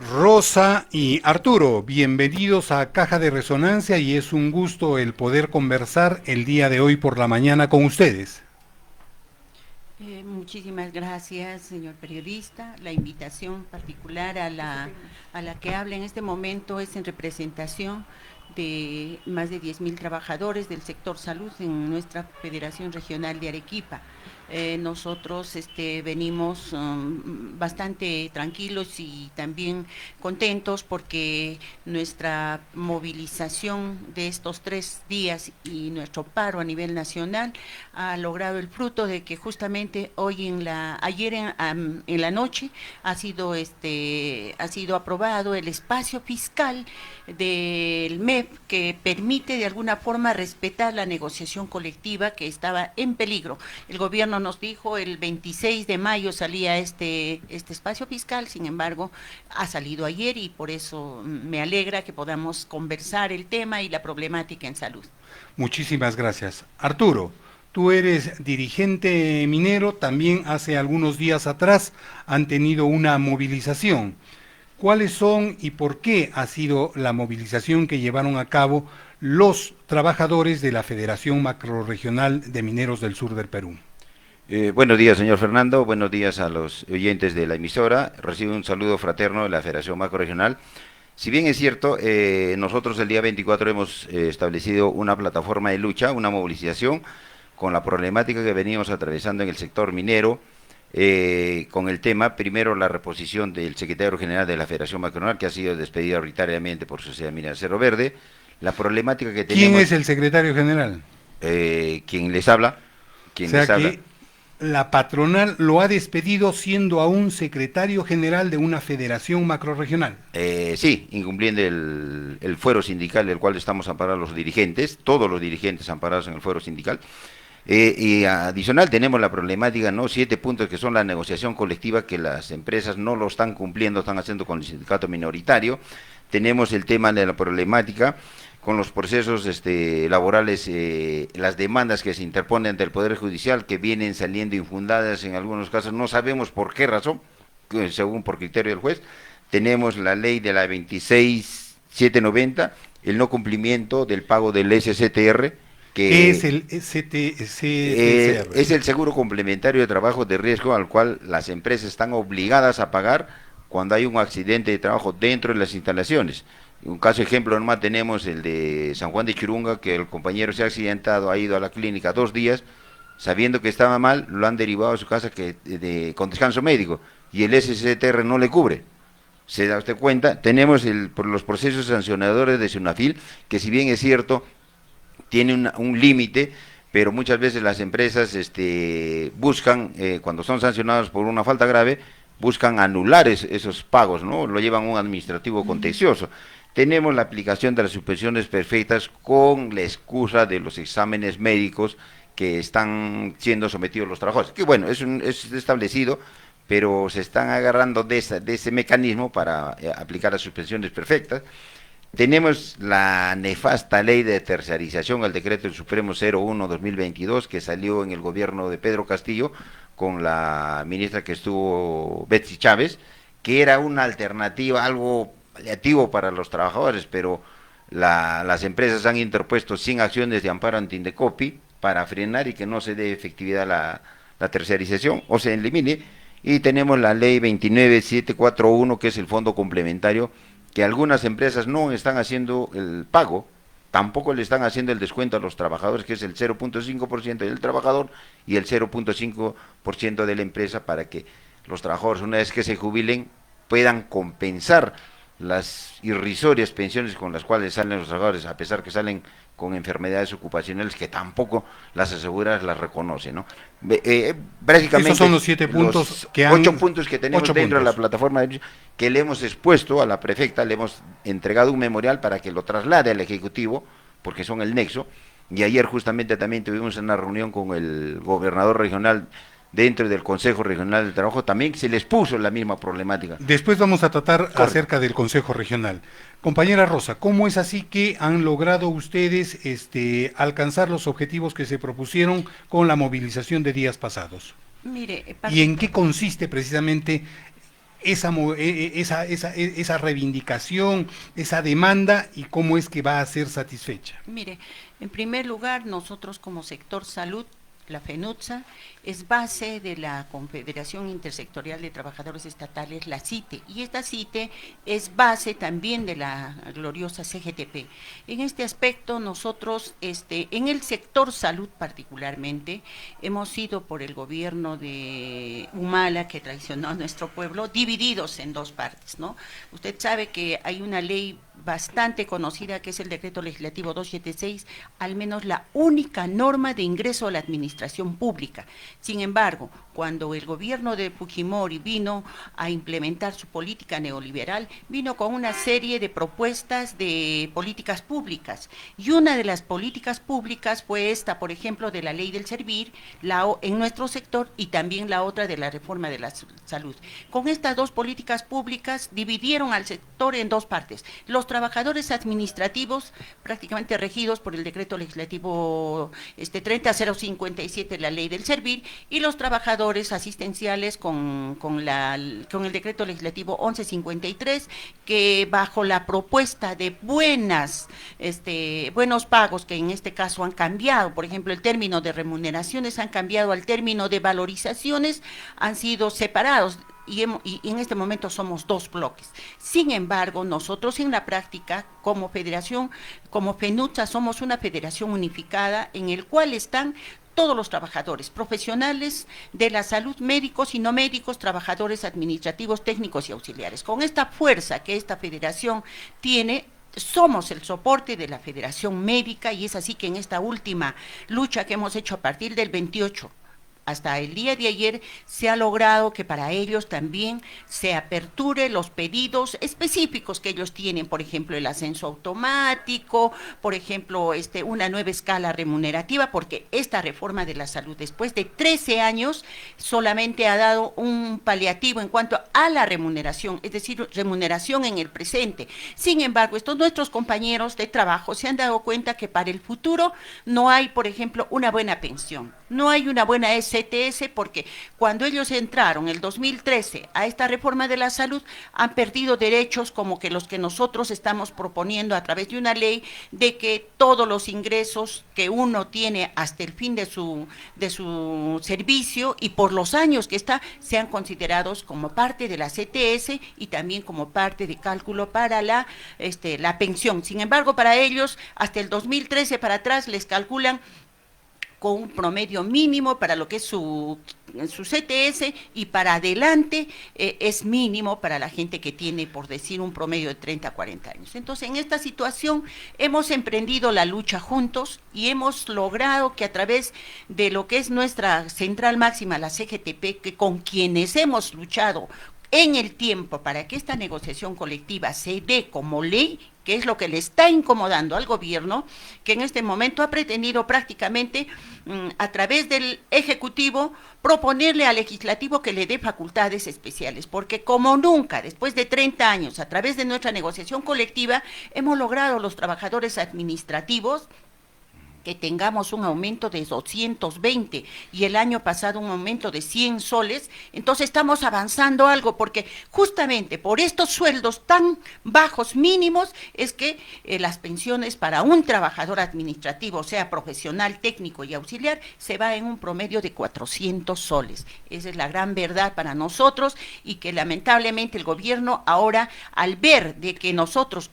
Rosa y Arturo, bienvenidos a Caja de Resonancia y es un gusto el poder conversar el día de hoy por la mañana con ustedes. Muchísimas gracias, señor periodista. La invitación particular a la que habla en este momento es en representación de más de 10.000 trabajadores del sector salud en nuestra Federación Regional de Arequipa. Nosotros venimos bastante tranquilos y también contentos porque nuestra movilización de estos 3 días y nuestro paro a nivel nacional ha logrado el fruto de que justamente ayer en la noche ha sido aprobado el espacio fiscal del MEP que permite de alguna forma respetar la negociación colectiva que estaba en peligro. El gobierno nos dijo el 26 de mayo salía este espacio fiscal, sin embargo ha salido ayer y por eso me alegra que podamos conversar el tema y la problemática en salud. Muchísimas gracias. Arturo, tú eres dirigente minero, también hace algunos días atrás han tenido una movilización. ¿Cuáles son y por qué ha sido la movilización que llevaron a cabo los trabajadores de la Federación Macrorregional de Mineros del Sur del Perú? Buenos días, señor Fernando. Buenos días a los oyentes de la emisora. Recibo un saludo fraterno de la Federación Macroregional. Si bien es cierto, nosotros el día 24 hemos establecido una plataforma de lucha, una movilización con la problemática que veníamos atravesando en el sector minero, con el tema, primero, la reposición del secretario general de la Federación Macroregional, que ha sido despedido arbitrariamente por Sociedad Minera Cerro Verde, la problemática que ¿Quién tenemos, es el secretario general? quien les habla, O quien les sea habla. que la patronal lo ha despedido siendo aún secretario general de una federación macrorregional. Sí, incumpliendo el fuero sindical del cual estamos amparados los dirigentes, todos los dirigentes amparados en el fuero sindical. Y adicional tenemos la problemática, ¿no? 7 puntos que son la negociación colectiva que las empresas no lo están cumpliendo, están haciendo con el sindicato minoritario. Tenemos el tema de la problemática con los procesos laborales, las demandas que se interponen ante el Poder Judicial que vienen saliendo infundadas en algunos casos, no sabemos por qué razón, según por criterio del juez. Tenemos la ley de la 26790, el no cumplimiento del pago del SCTR, ¿Qué es que el CTCR? es el seguro complementario de trabajo de riesgo al cual las empresas están obligadas a pagar cuando hay un accidente de trabajo dentro de las instalaciones. Un caso ejemplo nomás tenemos el de San Juan de Churunga, que el compañero se ha accidentado, ha ido a la clínica 2 días, sabiendo que estaba mal, lo han derivado a su casa con descanso médico, y el SCTR no le cubre. ¿Se da usted cuenta? Tenemos por los procesos sancionadores de Sunafil, que si bien es cierto, tiene un límite, pero muchas veces las empresas buscan, cuando son sancionados por una falta grave, buscan anular esos pagos, ¿no? Lo llevan a un administrativo contencioso. Tenemos la aplicación de las suspensiones perfectas con la excusa de los exámenes médicos que están siendo sometidos los trabajadores. Que bueno, es establecido, pero se están agarrando de ese mecanismo para aplicar las suspensiones perfectas. Tenemos la nefasta ley de tercerización, el decreto del Supremo 01-2022, que salió en el gobierno de Pedro Castillo, con la ministra que estuvo, Betsy Chávez, que era una alternativa, algo paliativo para los trabajadores, pero las empresas han interpuesto 100 acciones de amparo ante Indecopi para frenar y que no se dé efectividad a la tercerización o se elimine. Y tenemos la ley 29741, que es el fondo complementario, que algunas empresas no están haciendo el pago, tampoco le están haciendo el descuento a los trabajadores, que es el 0.5% del trabajador y el 0.5% de la empresa, para que los trabajadores, una vez que se jubilen, puedan compensar las irrisorias pensiones con las cuales salen los trabajadores, a pesar que salen con enfermedades ocupacionales que tampoco las aseguradoras las reconocen, ¿no? Esos Básicamente, son los 7 puntos los que han... 8 puntos que tenemos 8 dentro de la puntos. plataforma que le hemos expuesto a la prefecta, le hemos entregado un memorial para que lo traslade al Ejecutivo, porque son el nexo, y ayer justamente también tuvimos una reunión con el gobernador regional dentro del Consejo Regional del Trabajo, también se les puso la misma problemática. Después vamos a tratar Correcto. acerca del Consejo Regional. Compañera Rosa, ¿cómo es así que han logrado ustedes alcanzar los objetivos que se propusieron con la movilización de días pasados? Mire, ¿Y en qué consiste precisamente esa reivindicación, esa demanda y cómo es que va a ser satisfecha? Mire, en primer lugar, nosotros como sector salud, la FENUTSA, es base de la Confederación Intersectorial de Trabajadores Estatales, la CITE, y esta CITE es base también de la gloriosa CGTP. En este aspecto, nosotros, en el sector salud particularmente, hemos sido por el gobierno de Humala, que traicionó a nuestro pueblo, divididos en dos partes, ¿no? Usted sabe que hay una ley bastante conocida, que es el Decreto Legislativo 276, al menos la única norma de ingreso a la administración pública. Sin embargo, cuando el gobierno de Fujimori vino a implementar su política neoliberal, vino con una serie de propuestas de políticas públicas, y una de las políticas públicas fue esta, por ejemplo, de la ley del servir, en nuestro sector, y también la otra de la reforma de la salud. Con estas dos políticas públicas dividieron al sector en dos partes: los trabajadores administrativos, prácticamente regidos por el decreto legislativo 30057, la ley del servir, y los trabajadores asistenciales con el decreto legislativo 1153, que bajo la propuesta de buenos pagos, que en este caso han cambiado, por ejemplo, el término de remuneraciones han cambiado al término de valorizaciones, han sido separados. Y en este momento somos dos bloques. Sin embargo, nosotros en la práctica, como federación, como FENUTSA, somos una federación unificada en el cual están todos los trabajadores, profesionales de la salud, médicos y no médicos, trabajadores administrativos, técnicos y auxiliares. Con esta fuerza que esta federación tiene, somos el soporte de la Federación Médica, y es así que en esta última lucha que hemos hecho a partir del 28 hasta el día de ayer, se ha logrado que para ellos también se aperture los pedidos específicos que ellos tienen, por ejemplo, el ascenso automático, por ejemplo, una nueva escala remunerativa, porque esta reforma de la salud, después de 13 años, solamente ha dado un paliativo en cuanto a la remuneración, es decir, remuneración en el presente. Sin embargo, estos nuestros compañeros de trabajo se han dado cuenta que para el futuro no hay, por ejemplo, una buena pensión, no hay una buena CTS, porque cuando ellos entraron en el 2013 a esta reforma de la salud, han perdido derechos como que los que nosotros estamos proponiendo a través de una ley, de que todos los ingresos que uno tiene hasta el fin de su servicio y por los años que está, sean considerados como parte de la CTS y también como parte de cálculo para la pensión. Sin embargo, para ellos, hasta el 2013 para atrás, les calculan con un promedio mínimo para lo que es su CTS, y para adelante es mínimo para la gente que tiene, por decir, un promedio de 30 a 40 años. Entonces, en esta situación hemos emprendido la lucha juntos y hemos logrado que a través de lo que es nuestra central máxima, la CGTP, que con quienes hemos luchado en el tiempo para que esta negociación colectiva se dé como ley, que es lo que le está incomodando al gobierno, que en este momento ha pretendido prácticamente a través del Ejecutivo proponerle al Legislativo que le dé facultades especiales, porque como nunca, después de 30 años, a través de nuestra negociación colectiva, hemos logrado los trabajadores administrativos que tengamos un aumento de 220 y el año pasado un aumento de 100 soles, entonces estamos avanzando algo, porque justamente por estos sueldos tan bajos mínimos es que las pensiones para un trabajador administrativo, sea profesional, técnico y auxiliar, se va en un promedio de 400 soles. Esa es la gran verdad para nosotros, y que lamentablemente el gobierno ahora, al ver de que nosotros,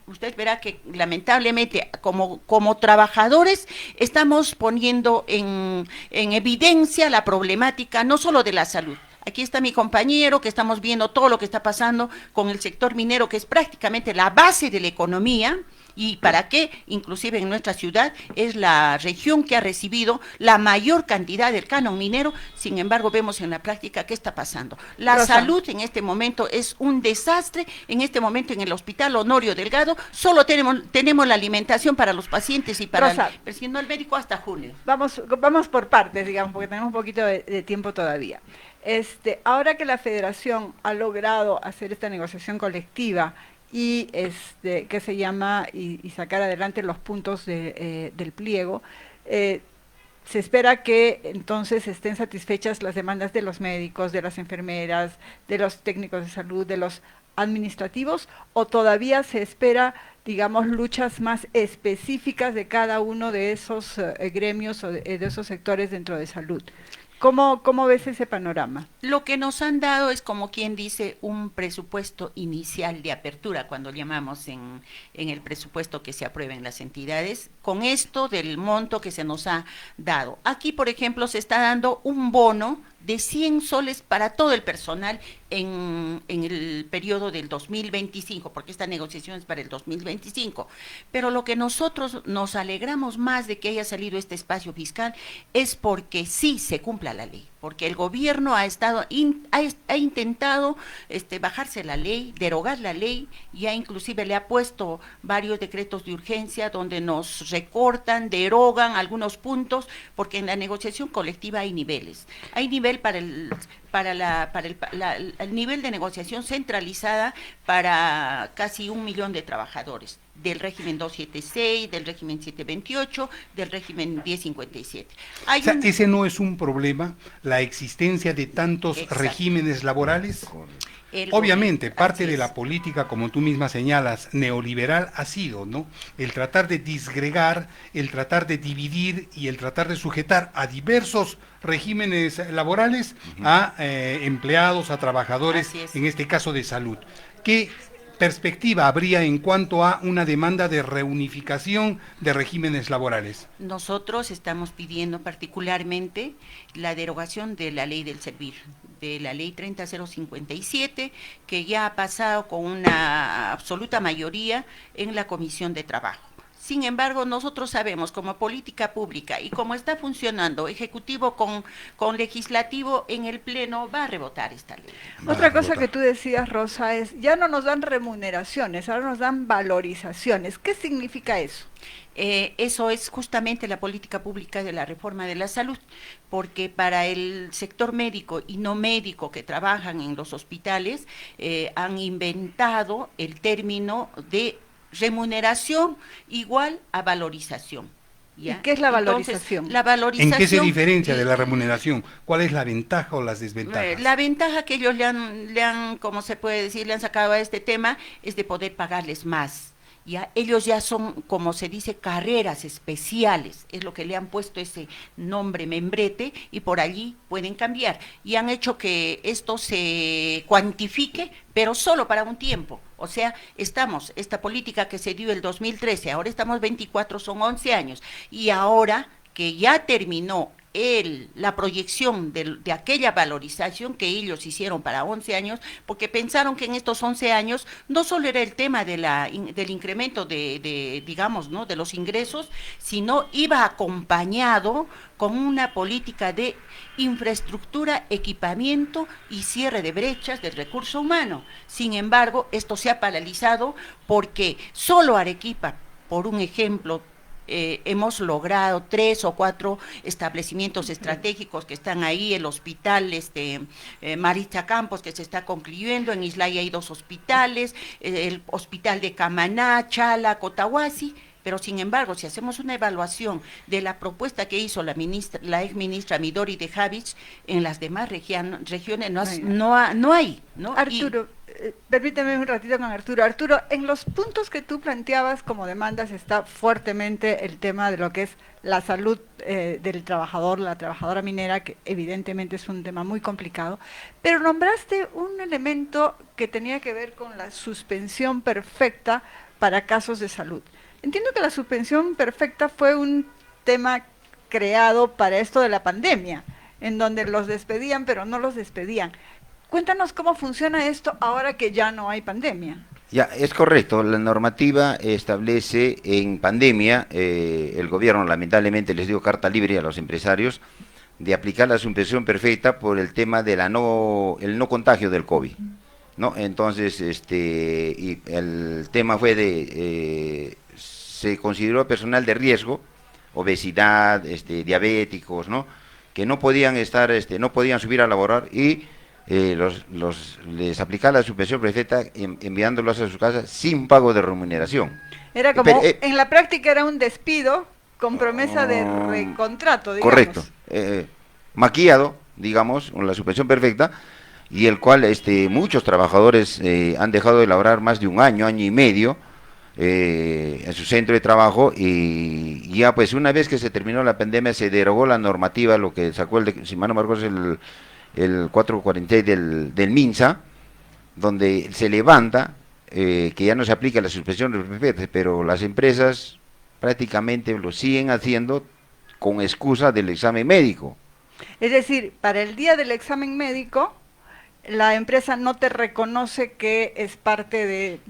usted verá que lamentablemente como trabajadores estamos poniendo en evidencia la problemática no solo de la salud. Aquí está mi compañero, que estamos viendo todo lo que está pasando con el sector minero, que es prácticamente la base de la economía, y para qué, inclusive en nuestra ciudad, es la región que ha recibido la mayor cantidad del canon minero. Sin embargo, vemos en la práctica qué está pasando. La salud en este momento es un desastre. En este momento en el Hospital Honorio Delgado solo tenemos la alimentación para los pacientes y para el médico hasta junio. Vamos por partes, digamos, porque tenemos un poquito de tiempo todavía. Ahora que la Federación ha logrado hacer esta negociación colectiva y que se llama y sacar adelante los puntos del pliego, se espera que entonces estén satisfechas las demandas de los médicos, de las enfermeras, de los técnicos de salud, de los administrativos, o todavía se espera, digamos, luchas más específicas de cada uno de esos gremios o de esos sectores dentro de salud. ¿Cómo ves ese panorama? Lo que nos han dado es, como quien dice, un presupuesto inicial de apertura, cuando llamamos en el presupuesto que se aprueba en las entidades, con esto del monto que se nos ha dado. Aquí, por ejemplo, se está dando un bono de 100 soles para todo el personal en el periodo del 2025, porque esta negociación es para el 2025. Pero lo que nosotros nos alegramos más de que haya salido este espacio fiscal es porque sí se cumpla la ley, porque el gobierno ha intentado bajarse la ley, derogar la ley, ya inclusive le ha puesto varios decretos de urgencia donde nos recortan, derogan algunos puntos, porque en la negociación colectiva hay niveles. Hay nivel para el nivel de negociación centralizada para casi 1 millón de trabajadores, del régimen 276, del régimen 728, del régimen 1057. O sea, ese no es un problema, la existencia de tantos regímenes laborales. Obviamente, parte de la política, como tú misma señalas, neoliberal ha sido, ¿no?, el tratar de disgregar, el tratar de dividir y el tratar de sujetar a diversos regímenes laborales a empleados, a trabajadores, en este caso de salud. ¿Qué perspectiva habría en cuanto a una demanda de reunificación de regímenes laborales? Nosotros estamos pidiendo particularmente la derogación de la ley del servir, de la ley 30057, que ya ha pasado con una absoluta mayoría en la Comisión de Trabajo. Sin embargo, nosotros sabemos, como política pública y como está funcionando Ejecutivo con Legislativo, en el Pleno va a rebotar esta ley. Otra cosa que tú decías, Rosa, es ya no nos dan remuneraciones, ahora nos dan valorizaciones. ¿Qué significa eso? Eso es justamente la política pública de la reforma de la salud, porque para el sector médico y no médico que trabajan en los hospitales, han inventado el término de remuneración igual a valorización. ¿Ya? ¿Y qué es la valorización? Entonces, la valorización, ¿en qué se diferencia de la remuneración? ¿Cuál es la ventaja o las desventajas? La ventaja que ellos le han, como se puede decir, le han sacado a este tema es de poder pagarles más. ¿Ya? Ellos ya son, como se dice, carreras especiales, es lo que le han puesto ese nombre membrete, y por allí pueden cambiar. Y han hecho que esto se cuantifique, pero solo para un tiempo. O sea, esta política que se dio el 2013, ahora estamos 24, son 11 años, y ahora que ya terminó la proyección de aquella valorización que ellos hicieron para 11 años, porque pensaron que en estos 11 años no solo era el tema del incremento digamos, ¿no?, de los ingresos, sino iba acompañado con una política de infraestructura, equipamiento y cierre de brechas del recurso humano. Sin embargo, esto se ha paralizado porque solo Arequipa, por un ejemplo, hemos logrado 3 o 4 establecimientos estratégicos que están ahí, el hospital Maritza Campos, que se está concluyendo, en Islay hay 2 hospitales, el hospital de Camaná, Chala, Cotahuasi. Pero sin embargo, si hacemos una evaluación de la propuesta que hizo la ex ministra Midori de Javich, en las demás regiones no hay, ¿no? Arturo, permíteme un ratito con Arturo. Arturo, en los puntos que tú planteabas como demandas está fuertemente el tema de lo que es la salud del trabajador, la trabajadora minera, que evidentemente es un tema muy complicado, pero nombraste un elemento que tenía que ver con la suspensión perfecta para casos de salud. Entiendo que la suspensión perfecta fue un tema creado para esto de la pandemia, en donde los despedían pero no los despedían. Cuéntanos cómo funciona esto ahora que ya no hay pandemia. Ya, es correcto, la normativa establece en pandemia, el gobierno lamentablemente les dio carta libre a los empresarios de aplicar la suspensión perfecta por el tema de el no contagio del COVID, ¿no? Entonces, y el tema fue se consideró personal de riesgo, obesidad, diabéticos, ¿no?, que no podían estar, no podían subir a laborar, y les aplicaba la suspensión perfecta enviándolos a sus casas sin pago de remuneración. Era como, en la práctica era un despido, con promesa de recontrato, digamos. Correcto, maquillado, digamos, con la suspensión perfecta, y el cual muchos trabajadores han dejado de laborar más de un año, año y medio, en su centro de trabajo, y ya pues una vez que se terminó la pandemia se derogó la normativa, lo que sacó si mal no me recuerdo, es el 446 del MINSA, donde se levanta que ya no se aplica la suspensión perfecta, pero las empresas prácticamente lo siguen haciendo con excusa del examen médico. Es decir, para el día del examen médico, la empresa no te reconoce que es parte de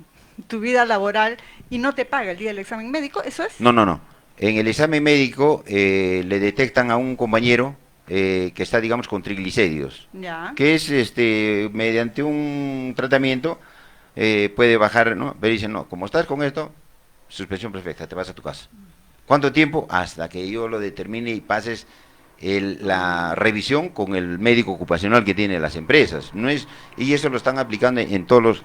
tu vida laboral y no te paga el día del examen médico, ¿eso es? No, no, no. En el examen médico le detectan a un compañero que está, digamos, con triglicéridos, Ya. que es, mediante un tratamiento, puede bajar, ¿no? Pero dicen, no, como estás con esto, suspensión perfecta, te vas a tu casa. ¿Cuánto tiempo? Hasta que yo lo determine y pases la revisión con el médico ocupacional que tienen las empresas. No es, y eso lo están aplicando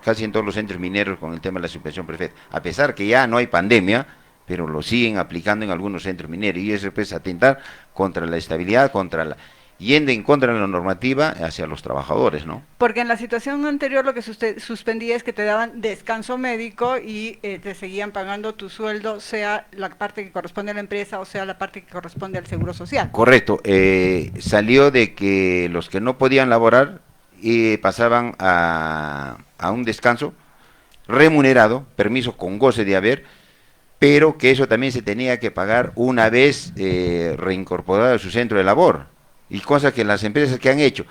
casi en todos los centros mineros con el tema de la suspensión perfecta. A pesar que ya no hay pandemia, pero lo siguen aplicando en algunos centros mineros, y eso es atentar contra la estabilidad, yendo en contra de la normativa hacia los trabajadores, ¿no? Porque en la situación anterior lo que suspendía es que te daban descanso médico y te seguían pagando tu sueldo, sea la parte que corresponde a la empresa o sea la parte que corresponde al Seguro Social. Correcto, salió de que los que no podían laborar pasaban a un descanso remunerado, permiso con goce de haber, pero que eso también se tenía que pagar una vez reincorporado a su centro de labor. Y cosas que las empresas que han hecho,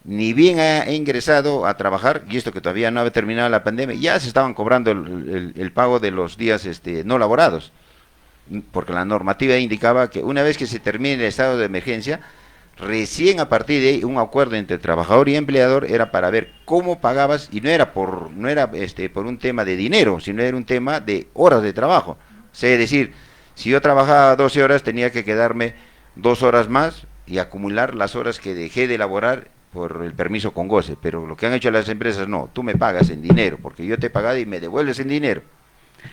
ni bien ha ingresado a trabajar, y esto que todavía no había terminado la pandemia, ya se estaban cobrando el pago de los días no laborados, porque la normativa indicaba que una vez que se termine el estado de emergencia, recién a partir de ahí un acuerdo entre trabajador y empleador era para ver cómo pagabas, y no era por un tema de dinero, sino era un tema de horas de trabajo. O sea, es decir, si yo trabajaba 12 horas, tenía que quedarme 2 horas más y acumular las horas que dejé de elaborar por el permiso con goce. Pero lo que han hecho las empresas, no, tú me pagas en dinero, porque yo te he pagado y me devuelves en dinero.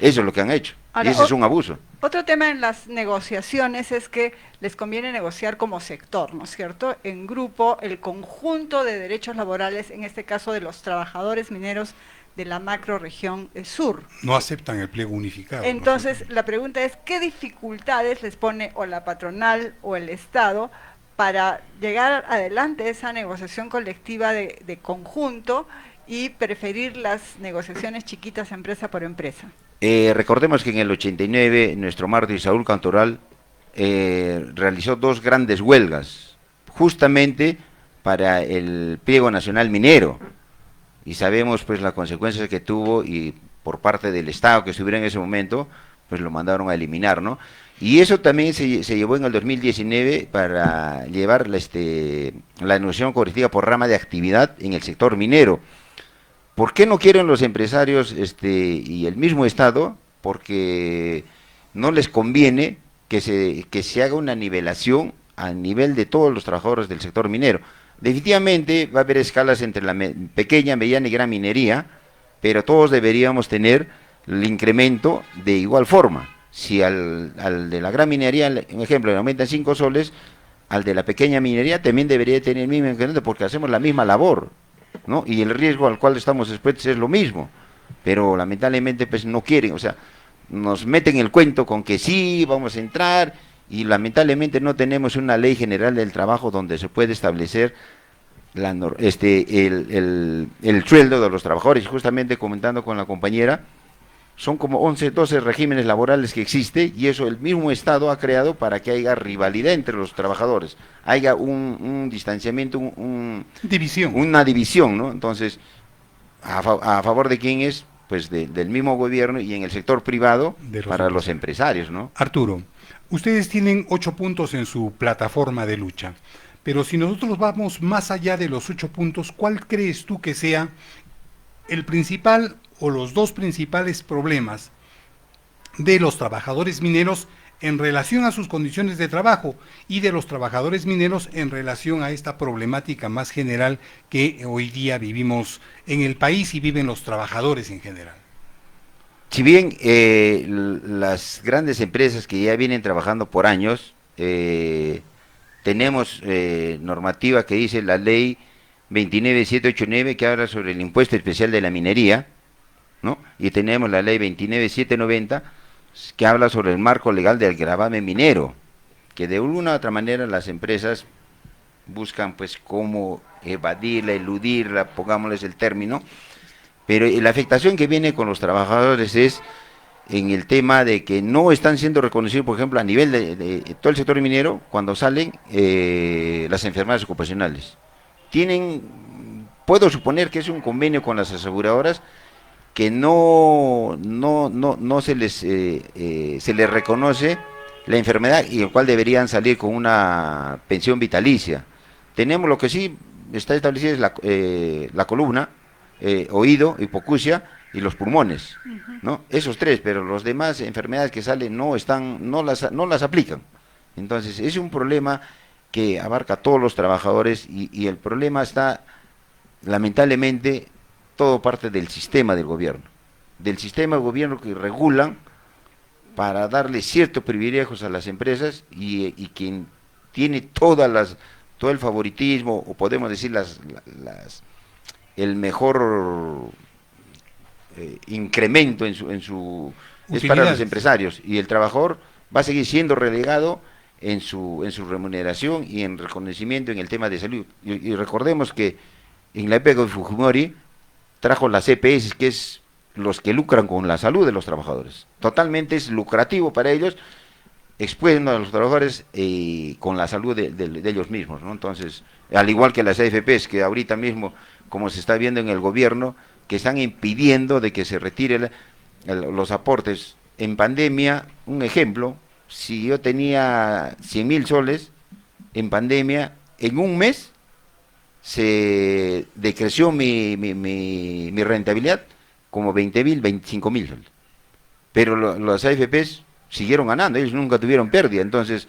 Eso es lo que han hecho. Ahora, y ese es un abuso. Otro tema en las negociaciones es que les conviene negociar como sector, ¿no es cierto? En grupo, el conjunto de derechos laborales, en este caso de los trabajadores mineros de la macrorregión sur. No aceptan el pliego unificado. Entonces, la pregunta es, ¿qué dificultades les pone o la patronal o el Estado para llegar adelante esa negociación colectiva de conjunto y preferir las negociaciones chiquitas empresa por empresa? Recordemos que en el 89 nuestro mártir Saúl Cantoral realizó 2 grandes huelgas, justamente para el pliego nacional minero, y sabemos pues las consecuencias que tuvo, y por parte del Estado que estuviera en ese momento, pues lo mandaron a eliminar, ¿no? Y eso también se llevó en el 2019 para llevar la negociación colectiva por rama de actividad en el sector minero. ¿Por qué no quieren los empresarios y el mismo Estado? Porque no les conviene que se haga una nivelación a nivel de todos los trabajadores del sector minero. Definitivamente va a haber escalas entre la pequeña, mediana y gran minería, pero todos deberíamos tener el incremento de igual forma. Si al de la gran minería, un ejemplo, le aumentan 5 soles, al de la pequeña minería también debería tener el mismo incremento, porque hacemos la misma labor, ¿no? Y el riesgo al cual estamos expuestos es lo mismo, pero lamentablemente pues no quieren, o sea, nos meten el cuento con que sí, vamos a entrar, y lamentablemente no tenemos una ley general del trabajo donde se puede establecer el sueldo de los trabajadores. Justamente comentando con la compañera, son como 11, 12 regímenes laborales que existe, y eso el mismo Estado ha creado para que haya rivalidad entre los trabajadores, haya un distanciamiento, una división, ¿no? Entonces, a favor de quién es, pues del mismo gobierno, y en el sector privado para los empresarios, ¿no? Arturo, ustedes tienen 8 puntos en su plataforma de lucha, pero si nosotros vamos más allá de los 8 puntos, ¿cuál crees tú que sea el principal o los 2 principales problemas de los trabajadores mineros en relación a sus condiciones de trabajo, y de los trabajadores mineros en relación a esta problemática más general que hoy día vivimos en el país y viven los trabajadores en general? Si bien las grandes empresas que ya vienen trabajando por años, tenemos normativa que dice la ley 29789 que habla sobre el impuesto especial de la minería, ¿no? Y tenemos la ley 29790 que habla sobre el marco legal del gravamen minero, que de una u otra manera las empresas buscan pues cómo evadirla, eludirla, pongámosles el término, pero la afectación que viene con los trabajadores es en el tema de que no están siendo reconocidos, por ejemplo, a nivel de todo el sector minero, cuando salen las enfermedades ocupacionales. Puedo suponer que es un convenio con las aseguradoras que no se les reconoce la enfermedad y el cual deberían salir con una pensión vitalicia. Tenemos lo que sí está establecido es la columna, oído, hipoacusia y los pulmones, ¿no? Esos tres, pero los demás enfermedades que salen no las aplican. Entonces es un problema que abarca a todos los trabajadores y el problema está, lamentablemente, todo parte del sistema del gobierno que regulan para darle ciertos privilegios a las empresas y quien tiene todo el favoritismo, o podemos decir el mejor incremento es para los empresarios, y el trabajador va a seguir siendo relegado en su remuneración y en reconocimiento en el tema de salud. Y recordemos que en la época de Fujimori trajo las EPS, que es los que lucran con la salud de los trabajadores. Totalmente es lucrativo para ellos, exponiendo a los trabajadores con la salud de ellos mismos, ¿no? Entonces, al igual que las AFPs, que ahorita mismo, como se está viendo en el gobierno, que están impidiendo de que se retire los aportes. En pandemia, un ejemplo, si yo tenía 100.000 soles, en pandemia, en un mes, se decreció mi rentabilidad como 20.000, 25.000 soles. Pero los AFPs siguieron ganando, ellos nunca tuvieron pérdida. Entonces,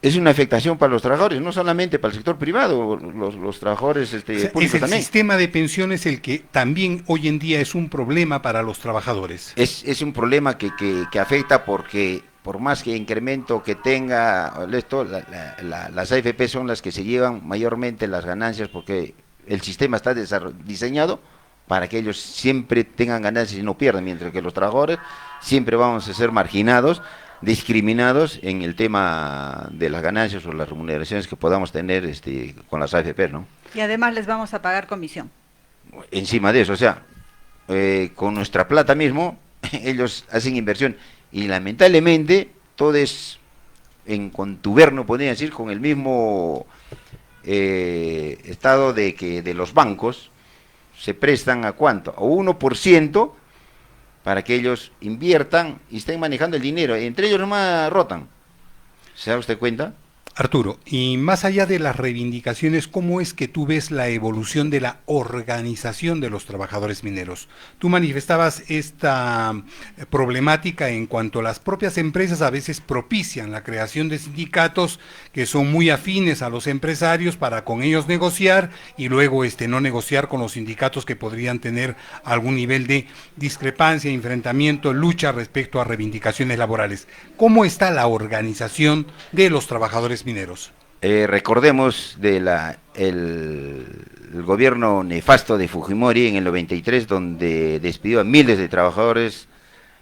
es una afectación para los trabajadores, no solamente para el sector privado, los trabajadores públicos es el también. sistema de pensiones el que también hoy en día es un problema para los trabajadores. Es un problema que afecta porque por más que incremento que tenga esto, las AFP son las que se llevan mayormente las ganancias, porque el sistema está diseñado para que ellos siempre tengan ganancias y no pierdan, mientras que los trabajadores siempre vamos a ser marginados, discriminados en el tema de las ganancias o las remuneraciones que podamos tener con las AFP, ¿no? Y además les vamos a pagar comisión. Encima de eso, o sea, con nuestra plata mismo, ellos hacen inversión, y lamentablemente todo es en contubernio, podría decir, con el mismo estado de los bancos. Se prestan a ¿cuánto? A 1% para que ellos inviertan y estén manejando el dinero. Entre ellos nomás rotan. ¿Se da usted cuenta? Arturo, y más allá de las reivindicaciones, ¿cómo es que tú ves la evolución de la organización de los trabajadores mineros? Tú manifestabas esta problemática en cuanto a las propias empresas a veces propician la creación de sindicatos que son muy afines a los empresarios para con ellos negociar y luego no negociar con los sindicatos que podrían tener algún nivel de discrepancia, enfrentamiento, lucha respecto a reivindicaciones laborales. ¿Cómo está la organización de los trabajadores mineros? Recordemos el gobierno nefasto de Fujimori en el 93, donde despidió a miles de trabajadores,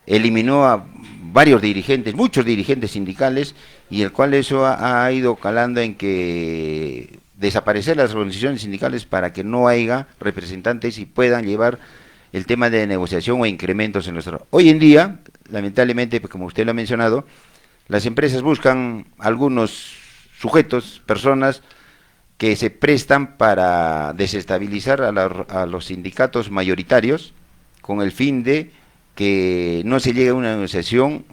eliminó a varios dirigentes, muchos dirigentes sindicales, y el cual eso ha ido calando en que desaparecer las organizaciones sindicales para que no haya representantes y puedan llevar el tema de negociación o incrementos en nuestro. Hoy en día, lamentablemente, como usted lo ha mencionado, las empresas buscan algunos sujetos, personas que se prestan para desestabilizar a los sindicatos mayoritarios con el fin de que no se llegue a una negociación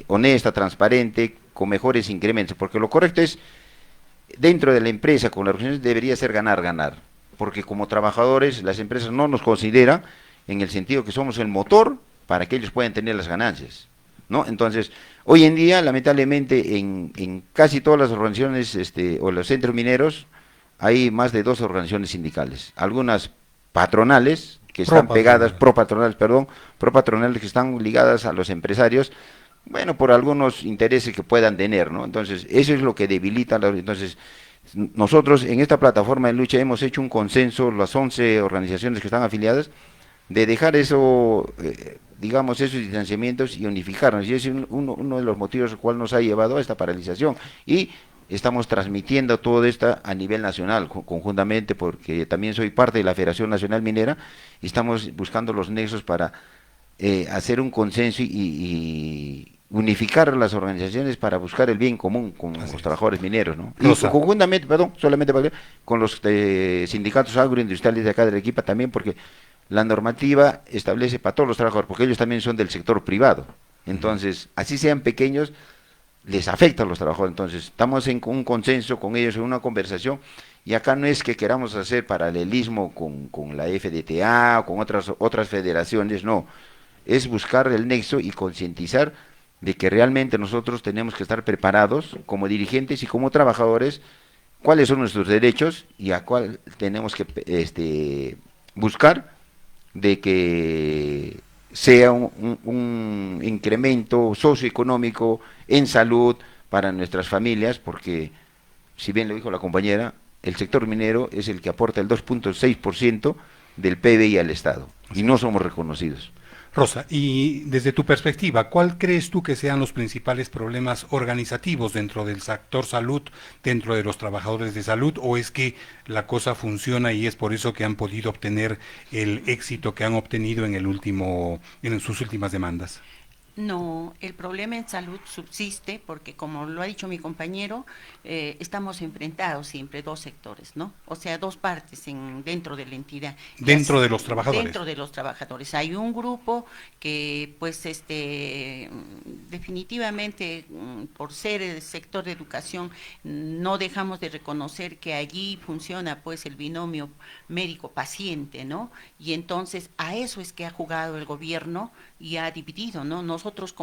honesta, transparente, con mejores incrementos, porque lo correcto es, dentro de la empresa, con las organizaciones, debería ser ganar, porque como trabajadores las empresas no nos consideran en el sentido que somos el motor para que ellos puedan tener las ganancias, ¿no? Entonces, hoy en día, lamentablemente, en casi todas las organizaciones o los centros mineros hay más de 2 organizaciones sindicales, algunas patronales, que están pegadas, Propatronal. propatronales que están ligadas a los empresarios, bueno, por algunos intereses que puedan tener, ¿no? Entonces, eso es lo que debilita, entonces, nosotros en esta plataforma de lucha hemos hecho un consenso, las 11 organizaciones que están afiliadas, de dejar eso, digamos, esos distanciamientos y unificarnos, y ese es uno de los motivos al cual nos ha llevado a esta paralización, y estamos transmitiendo todo esto a nivel nacional, conjuntamente, porque también soy parte de la Federación Nacional Minera, y estamos buscando los nexos para hacer un consenso y unificar las organizaciones para buscar el bien común con los trabajadores mineros, ¿no? Y conjuntamente, perdón, solamente con los sindicatos agroindustriales de acá de Arequipa también, porque la normativa establece para todos los trabajadores, porque ellos también son del sector privado, entonces, así sean pequeños, les afecta a los trabajadores, entonces estamos en un consenso con ellos, en una conversación, y acá no es que queramos hacer paralelismo con la FDTA o con otras federaciones, no, es buscar el nexo y concientizar de que realmente nosotros tenemos que estar preparados como dirigentes y como trabajadores, cuáles son nuestros derechos y a cuál tenemos que buscar de que sea un incremento socioeconómico en salud para nuestras familias, porque si bien lo dijo la compañera, el sector minero es el que aporta el 2.6% del PBI al Estado, y no somos reconocidos. Rosa, y desde tu perspectiva, ¿cuál crees tú que sean los principales problemas organizativos dentro del sector salud, dentro de los trabajadores de salud, o es que la cosa funciona y es por eso que han podido obtener el éxito que han obtenido en sus últimas demandas? No, el problema en salud subsiste porque, como lo ha dicho mi compañero, estamos enfrentados siempre dos sectores, ¿no? O sea, dos partes dentro de la entidad. Dentro de los trabajadores. Dentro de los trabajadores. Hay un grupo que, pues, definitivamente, por ser el sector de educación, no dejamos de reconocer que allí funciona, pues, el binomio médico-paciente, ¿no? Y entonces, a eso es que ha jugado el gobierno y ha dividido, ¿no? Nosotros,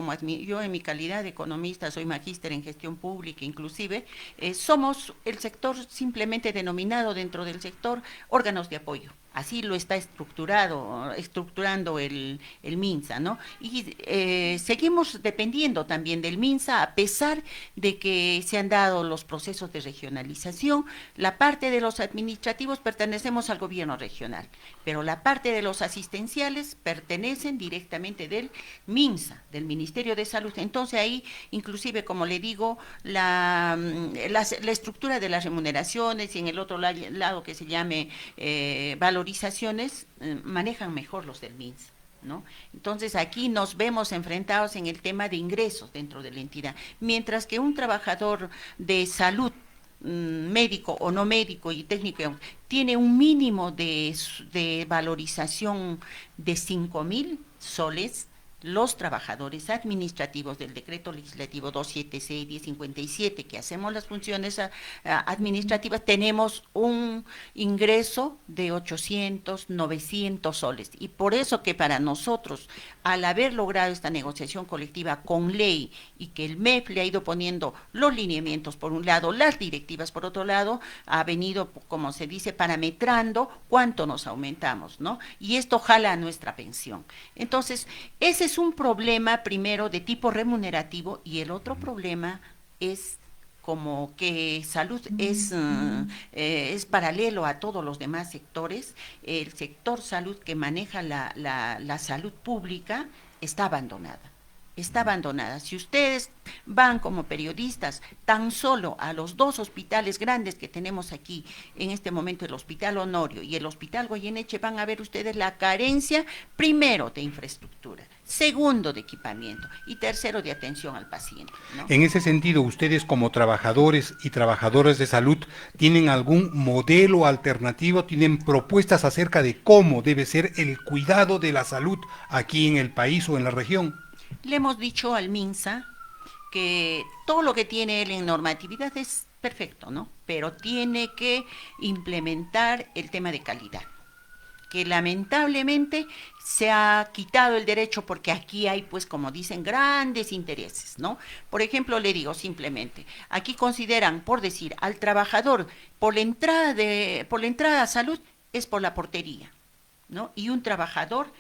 yo en mi calidad de economista, soy magíster en gestión pública, inclusive, somos el sector simplemente denominado dentro del sector órganos de apoyo. Así lo está estructurando el MINSA, ¿no? Y seguimos dependiendo también del MINSA, a pesar de que se han dado los procesos de regionalización. La parte de los administrativos pertenecemos al gobierno regional, pero la parte de los asistenciales pertenecen directamente del MINSA, del Ministerio de Salud. Entonces ahí, inclusive, como le digo, la estructura de las remuneraciones, y en el otro lado que se llame valorizaciones, manejan mejor los del MINSA, ¿no? Entonces aquí nos vemos enfrentados en el tema de ingresos dentro de la entidad, mientras que un trabajador de salud, médico o no médico y técnico, tiene un mínimo de valorización de 5.000 soles. Los trabajadores administrativos del decreto legislativo 276-1057, que hacemos las funciones administrativas, tenemos un ingreso de 800, 900 soles. Y por eso que para nosotros, al haber logrado esta negociación colectiva con ley y que el MEF le ha ido poniendo los lineamientos por un lado, las directivas por otro lado, ha venido, como se dice, parametrando cuánto nos aumentamos, ¿no? Y esto jala a nuestra pensión. Entonces, ese es un problema primero de tipo remunerativo, y el otro problema es como que salud es paralelo a todos los demás sectores. El sector salud que maneja la salud pública está abandonada. Está abandonada. Si ustedes van como periodistas tan solo a los dos hospitales grandes que tenemos aquí en este momento, el Hospital Honorio y el Hospital Goyeneche, van a ver ustedes la carencia, primero, de infraestructura, segundo, de equipamiento, y tercero, de atención al paciente, ¿no? En ese sentido, ustedes como trabajadores y trabajadoras de salud, ¿tienen algún modelo alternativo? ¿Tienen propuestas acerca de cómo debe ser el cuidado de la salud aquí en el país o en la región? Le hemos dicho al MINSA que todo lo que tiene él en normatividad es perfecto, ¿no? Pero tiene que implementar el tema de calidad, que lamentablemente se ha quitado el derecho porque aquí hay, pues, como dicen, grandes intereses, ¿no? Por ejemplo, le digo simplemente, aquí consideran, por decir, al trabajador por la entrada a salud es por la portería. ¿no? Y un trabajador,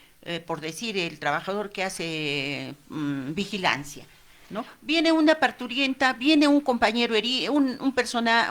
por decir, el trabajador que hace vigilancia, ¿no? Viene una parturienta, viene un compañero herido, una persona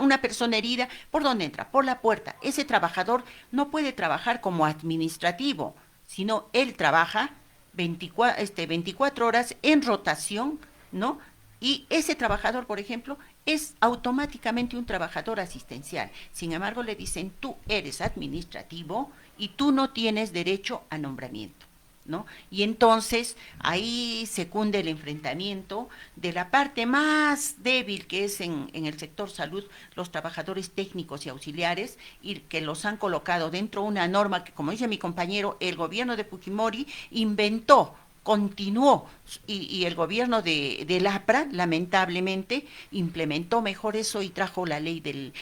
herida, ¿por dónde entra? Por la puerta. Ese trabajador no puede trabajar como administrativo, sino él trabaja 24 horas en rotación, ¿no? Y ese trabajador, por ejemplo, es automáticamente un trabajador asistencial. Sin embargo, le dicen, tú eres administrativo y tú no tienes derecho a nombramiento, ¿no? Y entonces ahí se cunde el enfrentamiento de la parte más débil que es en el sector salud, los trabajadores técnicos y auxiliares, y que los han colocado dentro de una norma que, como dice mi compañero, el gobierno de Fujimori inventó, continuó, y el gobierno del APRA, lamentablemente, implementó mejor eso y trajo la ley de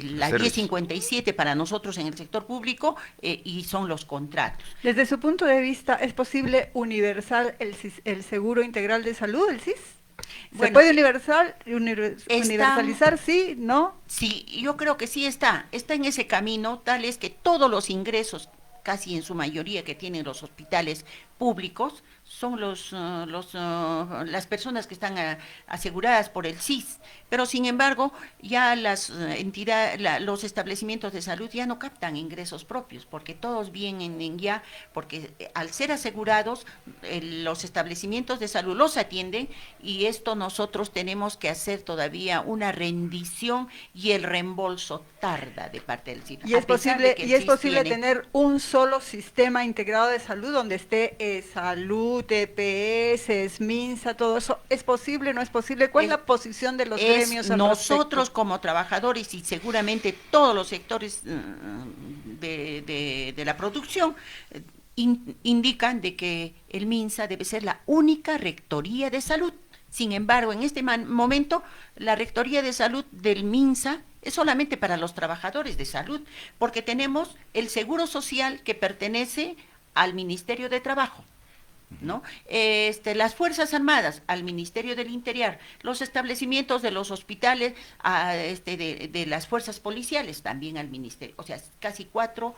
la 1057 para nosotros en el sector público, y son los contratos. Desde su punto de vista, ¿es posible universal el seguro integral de salud, el SIS? ¿Se Bueno, puede universalizar, sí, no? Sí, yo creo que sí está en ese camino, tal es que todos los ingresos, casi en su mayoría que tienen los hospitales públicos, son las personas que están aseguradas por el SIS, pero sin embargo ya las los establecimientos de salud ya no captan ingresos propios, porque todos vienen ya, porque al ser asegurados, los establecimientos de salud los atienden, y esto nosotros tenemos que hacer todavía una rendición, y el reembolso tarda de parte del SIS. Y es posible tener un solo sistema integrado de salud donde esté salud, EPS, SMINSA, todo eso. ¿Es posible, no es posible? ¿Cuál es la posición de los gremios al nosotros respecto? como trabajadores, y seguramente todos los sectores de la producción, indican de que el MINSA debe ser la única rectoría de salud. Sin embargo, en este momento, la rectoría de salud del MINSA es solamente para los trabajadores de salud, porque tenemos el seguro social que pertenece al Ministerio de Trabajo, ¿no? Las Fuerzas Armadas al Ministerio del Interior, los establecimientos de los hospitales de las fuerzas policiales también al ministerio, o sea, casi 4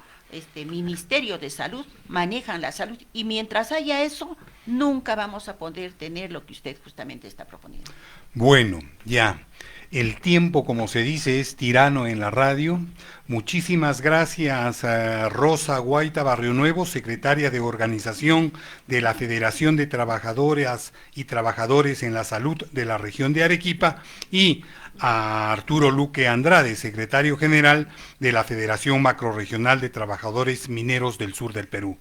ministerios de salud manejan la salud, y mientras haya eso, nunca vamos a poder tener lo que usted justamente está proponiendo. Bueno, ya. El tiempo, como se dice, es tirano en la radio. Muchísimas gracias a Rosa Guaita Barrio Nuevo, secretaria de Organización de la Federación de Trabajadoras y Trabajadores en la Salud de la región de Arequipa, y a Arturo Luque Andrade, secretario general de la Federación Macrorregional de Trabajadores Mineros del Sur del Perú.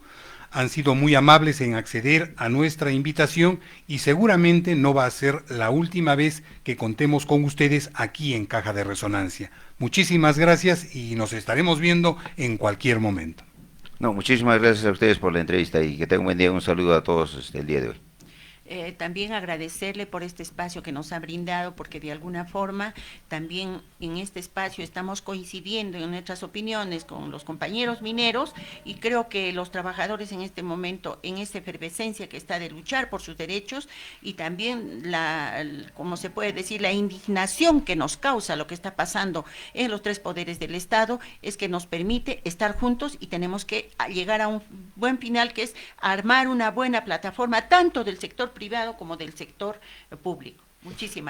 Han sido muy amables en acceder a nuestra invitación, y seguramente no va a ser la última vez que contemos con ustedes aquí en Caja de Resonancia. Muchísimas gracias y nos estaremos viendo en cualquier momento. No, muchísimas gracias a ustedes por la entrevista y que tengan un buen día. Un saludo a todos el día de hoy. También agradecerle por este espacio que nos ha brindado, porque de alguna forma también en este espacio estamos coincidiendo en nuestras opiniones con los compañeros mineros, y creo que los trabajadores en este momento, en esta efervescencia que está de luchar por sus derechos, y también como se puede decir, la indignación que nos causa lo que está pasando en los 3 poderes del Estado, es que nos permite estar juntos, y tenemos que llegar a un buen final, que es armar una buena plataforma tanto del sector privado como del sector público. Muchísimas gracias.